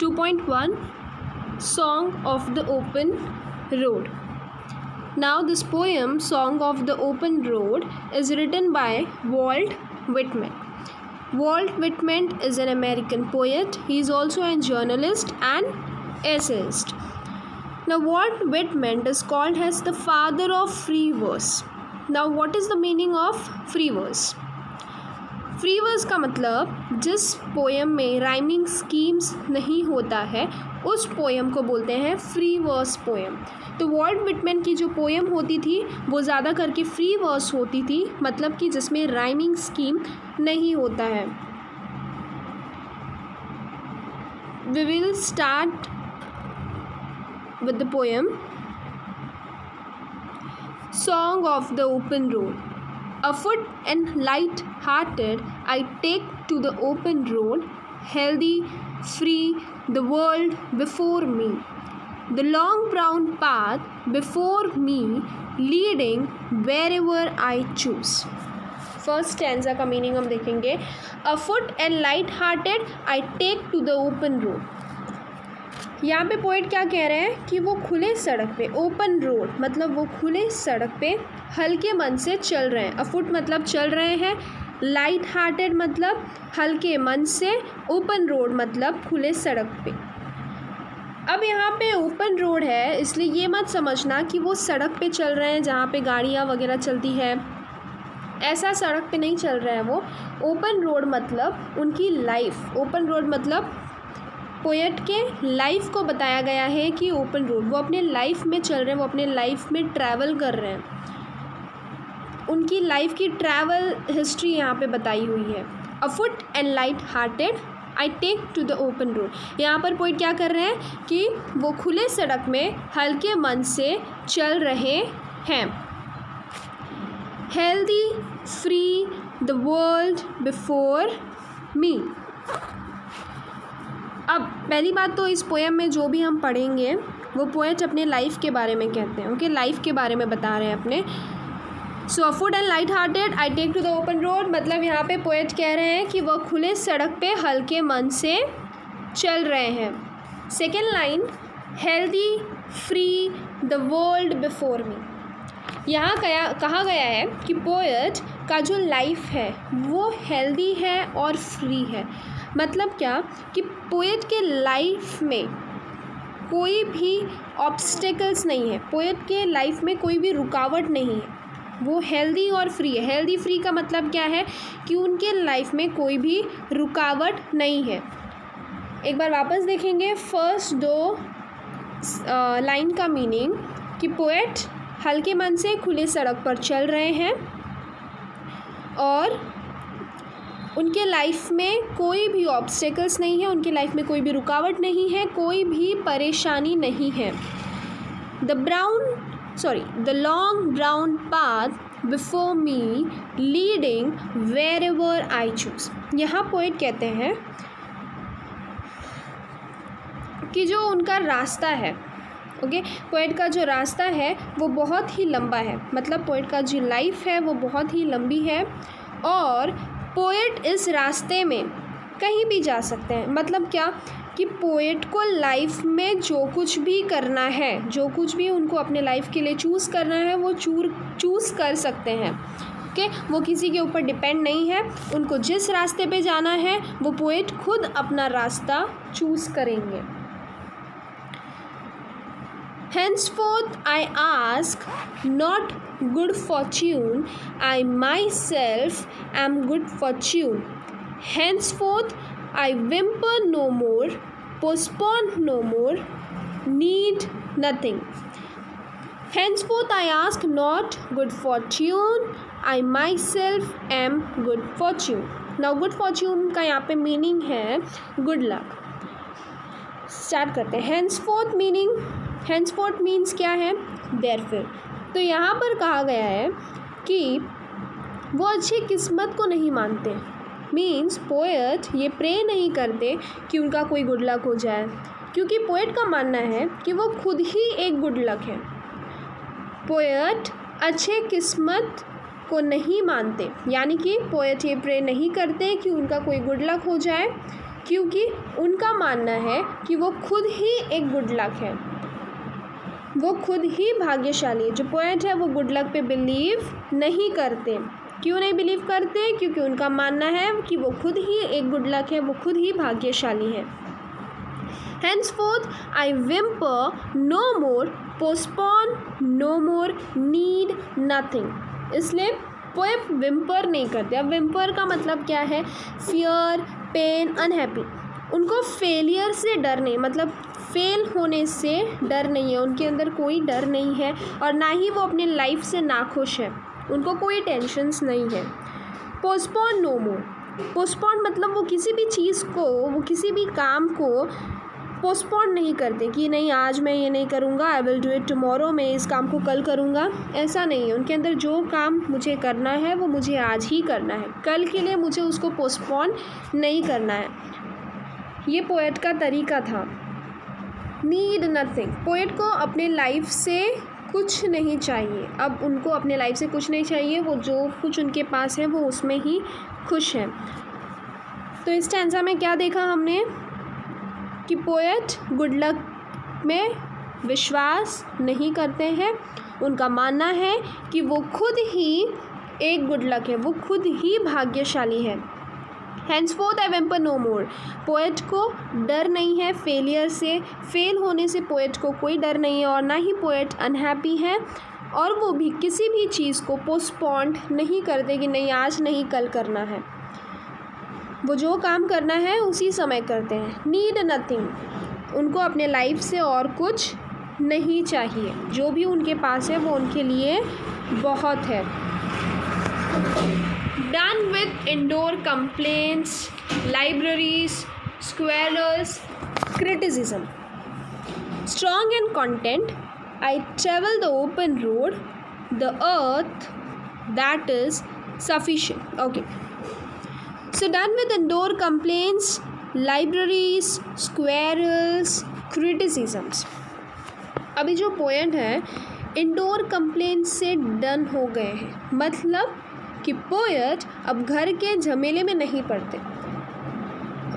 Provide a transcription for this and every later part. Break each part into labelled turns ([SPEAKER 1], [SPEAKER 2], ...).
[SPEAKER 1] 2.1 Song of the Open Road. Now this poem Song of the Open Road is written by Walt Whitman. Walt Whitman is an American poet. He is also a journalist and essayist. Now Walt Whitman is called as the father of free verse. Now what is the meaning of free verse? Free verse का मतलब जिस poem में rhyming schemes नहीं होता है उस poem को बोलते हैं फ्री वर्स पोएम. तो वॉल्ट विटमैन की जो पोएम होती थी वो ज़्यादा करके फ्री वर्स होती थी, मतलब कि जिसमें राइमिंग स्कीम नहीं होता है. We will start with the poem song of the open road. Afoot and light-hearted, I take to the open road, healthy, free, the world before me. The long brown path before me, leading wherever I choose. First stanza का meaning हम देखेंगे. Afoot and light-hearted, I take to the open road. यहाँ पे poet क्या कह रहे हैं कि वो खुले सड़क पे, ओपन रोड मतलब वो खुले सड़क पे हल्के मन से चल रहे हैं. अफुट मतलब चल रहे हैं, लाइट हार्टेड मतलब हल्के मन से, ओपन रोड मतलब खुले सड़क पे. अब यहाँ पे ओपन रोड है इसलिए ये मत समझना कि वो सड़क पे चल रहे हैं जहाँ पे गाड़ियाँ वगैरह चलती है, ऐसा सड़क पे नहीं चल रहा है वो. ओपन रोड मतलब उनकी लाइफ, ओपन रोड मतलब पोएट के लाइफ को बताया गया है कि ओपन रोड वो अपने लाइफ में चल रहे हैं, वो अपने लाइफ में ट्रैवल कर रहे हैं. उनकी लाइफ की ट्रैवल हिस्ट्री यहाँ पे बताई हुई है. Afoot and light hearted I take to the open road. यहाँ पर पोएट क्या कर रहे हैं कि वो खुले सड़क में हल्के मन से चल रहे हैं. Healthy free the world before me. अब पहली बात तो इस पोएम में जो भी हम पढ़ेंगे वो पोएट अपने लाइफ के बारे में कहते हैं. ओके, लाइफ के बारे में बता रहे हैं अपने. So afoot and light hearted I take to the open road मतलब यहाँ पे पोएट कह रहे हैं कि वह खुले सड़क पे हल्के मन से चल रहे हैं. Second line, healthy free the world before me. यहाँ कहा गया है कि पोएट का जो लाइफ है वो हेल्दी है और फ्री है. मतलब क्या कि पोएट के लाइफ में कोई भी ऑब्स्टेकल्स नहीं है, पोएट के लाइफ में कोई भी रुकावट नहीं है, वो हेल्दी और फ्री है. हेल्दी फ्री का मतलब क्या है कि उनके लाइफ में कोई भी रुकावट नहीं है. एक बार वापस देखेंगे फर्स्ट दो लाइन का मीनिंग कि पोएट हल्के मन से खुले सड़क पर चल रहे हैं और उनके लाइफ में कोई भी ऑब्स्टेकल्स नहीं है, उनके लाइफ में कोई भी रुकावट नहीं है, कोई भी परेशानी नहीं है. The long brown path before me leading wherever I choose. यहाँ पोएट कहते हैं कि जो उनका रास्ता है, ओके, पोएट का जो रास्ता है वो बहुत ही लंबा है, मतलब पोएट का जो लाइफ है वो बहुत ही लंबी है और पोएट इस रास्ते में कहीं भी जा सकते हैं. मतलब क्या कि पोएट को लाइफ में जो कुछ भी करना है, जो कुछ भी उनको अपने लाइफ के लिए चूज़ करना है वो चूज़ कर सकते हैं. ओके, वो किसी के ऊपर डिपेंड नहीं है. उनको जिस रास्ते पे जाना है वो पोएट खुद अपना रास्ता चूज़ करेंगे. Henceforth I ask not good fortune, I myself am good fortune. Henceforth I whimper no more, postpone no more, need nothing. Henceforth I ask not good fortune, I myself am good fortune. Now good fortune का यहाँ पे meaning है good luck. Start करते हैं. Henceforth meaning, henceforth means क्या है, therefore. तो यहाँ पर कहा गया है कि वो अच्छी किस्मत को नहीं मानते. मीन्स पोएट ये प्रे नहीं करते कि उनका कोई गुड लक हो जाए, क्योंकि पोएट का मानना है कि वो खुद ही एक गुड लक है. पोएट अच्छे किस्मत को नहीं मानते, यानी कि पोएट ये प्रे नहीं करते कि उनका कोई गुड लक हो जाए, क्योंकि उनका मानना है कि वो खुद ही एक गुड लक है, वो खुद ही भाग्यशाली है। जो पोएट है वो गुड लक पे बिलीव नहीं करते। क्यों नहीं बिलीव करते? क्योंकि उनका मानना है कि वो खुद ही एक गुड लक है, वो खुद ही भाग्यशाली है। Henceforth I whimper no more, postpone no more, need nothing। इसलिए पोएट विम्पर नहीं करते। अब विम्पर का मतलब क्या है? Fear, pain, unhappy. उनको फेलियर से डर नहीं, मतलब फेल होने से डर नहीं है, उनके अंदर कोई डर नहीं है, और ना ही वो अपने लाइफ से नाखुश है, उनको कोई टेंशन्स नहीं है। पोस्टपोन नो मोर। पोस्टपोन मतलब वो किसी भी चीज़ को, वो किसी भी काम को पोस्टपोन नहीं करते कि नहीं आज मैं ये नहीं करूँगा, I will do it tomorrow, मैं इस काम को कल करूँगा। ऐसा नहीं है। उनके अंदर जो काम मुझे करना है वो मुझे आज ही करना है, कल के लिए मुझे उसको पोस्टपोन नहीं करना है। ये पोएट का तरीका था। Need nothing. पोएट को अपने लाइफ से कुछ नहीं चाहिए। अब उनको अपने लाइफ से कुछ नहीं चाहिए, वो जो कुछ उनके पास है वो उसमें ही खुश है। तो इस स्टैंजा में क्या देखा हमने कि पोएट गुड लक में विश्वास नहीं करते हैं। उनका मानना है कि वो खुद ही एक गुड लक है, वो खुद ही भाग्यशाली है। Henceforth I whimper no more। Poet को डर नहीं है फेलियर से, फेल होने से पोएट को कोई डर नहीं है, और ना ही पोएट अनहैप्पी है, और वो भी किसी भी चीज़ को पोस्टपोन्ड नहीं करते कि नहीं आज नहीं कल करना है। वो जो काम करना है उसी समय करते हैं। Need nothing. उनको अपने लाइफ से और कुछ नहीं चाहिए, जो भी उनके पास है वो उनके लिए बहुत है। Done with indoor complaints, libraries, squirrels, criticism. Strong and content, I travel the open road, the earth that is sufficient. Okay. So done with indoor complaints, libraries, squirrels, criticisms. अभी जो पोएट है इंडोर कंप्लेंट से done हो गए हैं, मतलब कि poet अब घर के झमेले में नहीं पड़ते,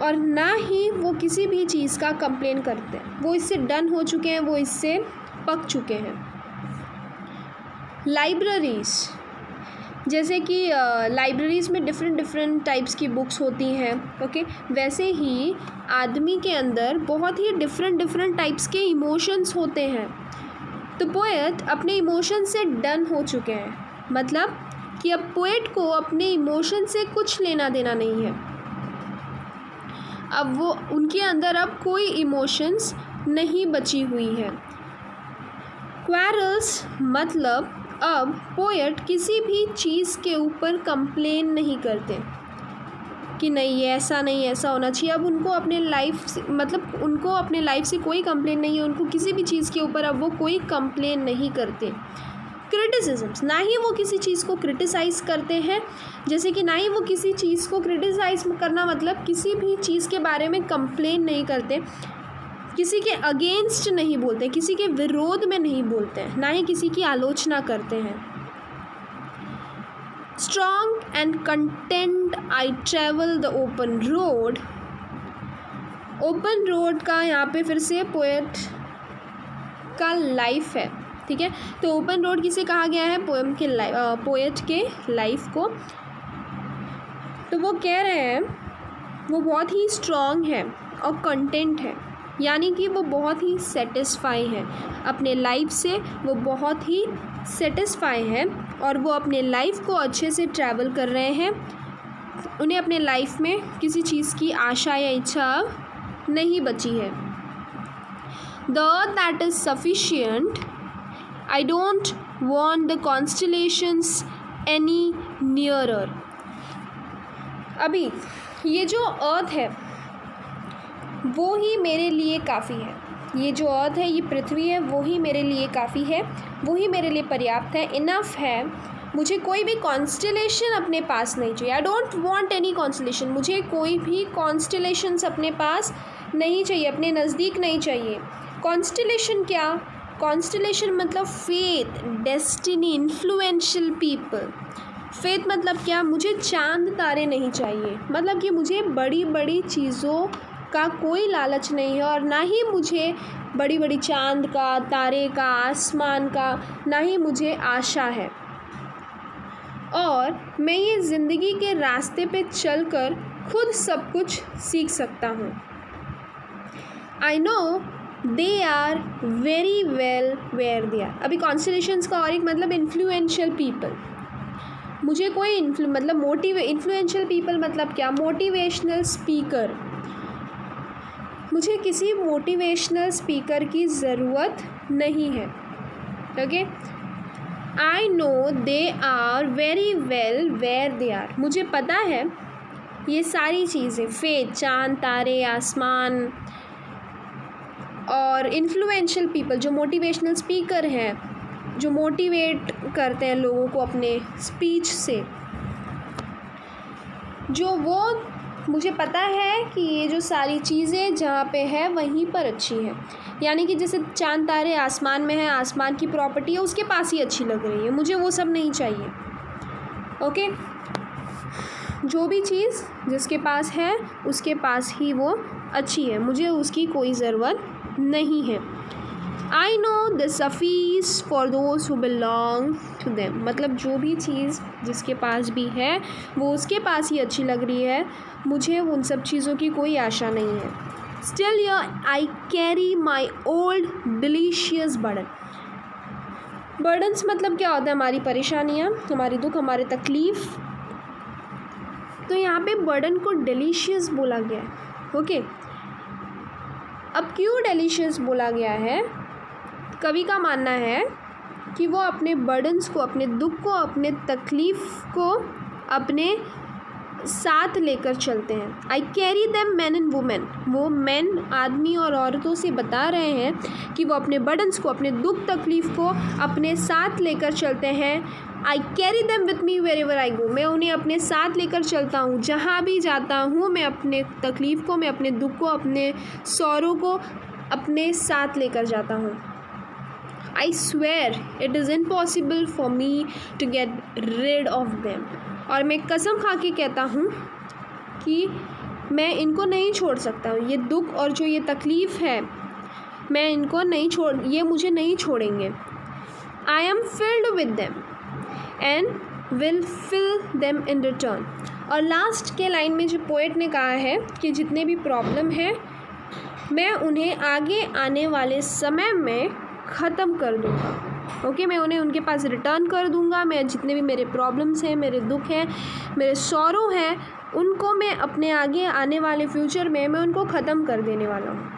[SPEAKER 1] और ना ही वो किसी भी चीज़ का कंप्लेन करते। वो इससे डन हो चुके हैं, वो इससे पक चुके हैं। लाइब्रेरीज़, जैसे कि लाइब्रेरीज़ में डिफरेंट टाइप्स की बुक्स होती हैं, ओके, वैसे ही आदमी के अंदर बहुत ही डिफरेंट टाइप्स के इमोशंस होते हैं। तो पोएट अपने इमोशन से डन हो चुके हैं, मतलब कि अब पोएट को अपने इमोशन से कुछ लेना देना नहीं है। अब वो उनके अंदर अब कोई इमोशंस नहीं बची हुई है। क्वारल्स मतलब अब पोएट किसी भी चीज़ के ऊपर कंप्लेन नहीं करते कि नहीं ये ऐसा नहीं ऐसा होना चाहिए। अब उनको अपने लाइफ से, मतलब उनको अपने लाइफ से कोई कंप्लेन नहीं है, उनको किसी भी चीज़ के ऊपर अब वो कोई कंप्लेन नहीं करते। क्रिटिसिज्म्स, ना ही वो किसी चीज़ को क्रिटिसाइज़ करते हैं, जैसे कि ना ही वो किसी चीज़ को क्रिटिसाइज़ करना मतलब किसी भी चीज़ के बारे में कंप्लेन नहीं करते, किसी के अगेंस्ट नहीं बोलते, किसी के विरोध में नहीं बोलते हैं, ना ही किसी की आलोचना करते हैं। Strong and content I travel the open road. Open road का यहाँ पे फिर से पोएट का लाइफ है, ठीक है। तो ओपन रोड किसे कहा गया है? पोएट के लाइफ को। तो वो कह रहे हैं वो बहुत ही स्ट्रॉन्ग है और कंटेंट है, यानी कि वो बहुत ही सेटिस्फाई है अपने लाइफ से, वो बहुत ही सेटिस्फाई है और वो अपने लाइफ को अच्छे से ट्रैवल कर रहे हैं। उन्हें अपने लाइफ में किसी चीज़ की आशा या इच्छा नहीं बची है। The earth that is sufficient, I don't want the constellations any nearer. अभी ये जो अर्थ है वो ही मेरे लिए काफ़ी है, ये जो अर्थ है, ये पृथ्वी है, वो ही मेरे लिए काफ़ी है, वो ही मेरे लिए पर्याप्त है, इनफ है। मुझे कोई भी कॉन्स्टलेशन अपने पास नहीं चाहिए। I don't want any constellation, मुझे कोई भी कॉन्स्टलेशंस अपने पास नहीं चाहिए, अपने नज़दीक नहीं चाहिए। कॉन्स्टलेशन क्या? कॉन्स्टलेशन मतलब faith, destiny, influential people. Faith मतलब क्या, मुझे चांद तारे नहीं चाहिए, मतलब कि मुझे बड़ी बड़ी चीज़ों का कोई लालच नहीं है और ना ही मुझे बड़ी बड़ी चांद का, तारे का, आसमान का, ना ही मुझे आशा है। और मैं ये ज़िंदगी के रास्ते पे चलकर खुद सब कुछ सीख सकता हूँ। I know they are very well where they are. अभी कॉन्स्टलेशंस का और एक मतलब इन्फ्लुएंशियल पीपल, मुझे कोई इन्फ्लुएंशियल पीपल मतलब क्या, मोटिवेशनल स्पीकर, मुझे किसी मोटिवेशनल स्पीकर की ज़रूरत नहीं है। Okay, I know they are very well where they are. मुझे पता है ये सारी चीज़ें, फेथ, चांद, तारे, आसमान, और इन्फ्लुएंशियल पीपल जो मोटिवेशनल स्पीकर हैं, जो मोटिवेट करते हैं लोगों को अपने स्पीच से, जो वो मुझे पता है कि ये जो सारी चीज़ें जहाँ पे है वहीं पर अच्छी है। यानी कि जैसे चांद तारे आसमान में है, आसमान की प्रॉपर्टी है, उसके पास ही अच्छी लग रही है, मुझे वो सब नहीं चाहिए। ओके, जो भी चीज़ जिसके पास है उसके पास ही वो अच्छी है, मुझे उसकी कोई ज़रूरत नहीं है। I know the suffice for those who belong to them. मतलब जो भी चीज़ जिसके पास भी है वो उसके पास ही अच्छी लग रही है, मुझे उन सब चीज़ों की कोई आशा नहीं है। Still I carry my old delicious burden. Burdens मतलब क्या होता है, हमारी परेशानियाँ, हमारी दुख, हमारे तकलीफ़। तो यहाँ पे बर्डन को डिलीशियस बोला गया है। ओके, अब क्यों डिलीशियस बोला गया है? कवि का मानना है कि वो अपने बर्डन्स को, अपने दुख को, अपने तकलीफ़ को अपने साथ लेकर चलते हैं। I carry them man and women. वो मैन, आदमी और औरतों से बता रहे हैं कि वो अपने बर्डन्स को, अपने दुख तकलीफ़ को अपने साथ लेकर चलते हैं। I carry them with me wherever I go. मैं उन्हें अपने साथ लेकर चलता हूँ, जहाँ भी जाता हूँ मैं अपने तकलीफ़ को, मैं अपने दुख को, अपने सौरों को अपने साथ लेकर जाता हूँ। I swear it is impossible for me to get rid of them। और मैं कसम खा के कहता हूँ कि मैं इनको नहीं छोड़ सकता हूँ। ये दुख और जो ये तकलीफ़ है, मैं इनको नहीं ये मुझे नहीं छोड़ेंगे। I am filled with them and will fill them in return। और लास्ट के लाइन में जो पोएट ने कहा है कि जितने भी प्रॉब्लम हैं मैं उन्हें आगे आने वाले समय में ख़त्म कर दूँगा। ओके, मैं उन्हें उनके पास रिटर्न कर दूँगा। मैं जितने भी मेरे प्रॉब्लम्स हैं, मेरे दुख हैं, मेरे सौरों हैं, उनको मैं अपने आगे आने वाले फ्यूचर में मैं उनको ख़त्म कर देने वाला हूँ।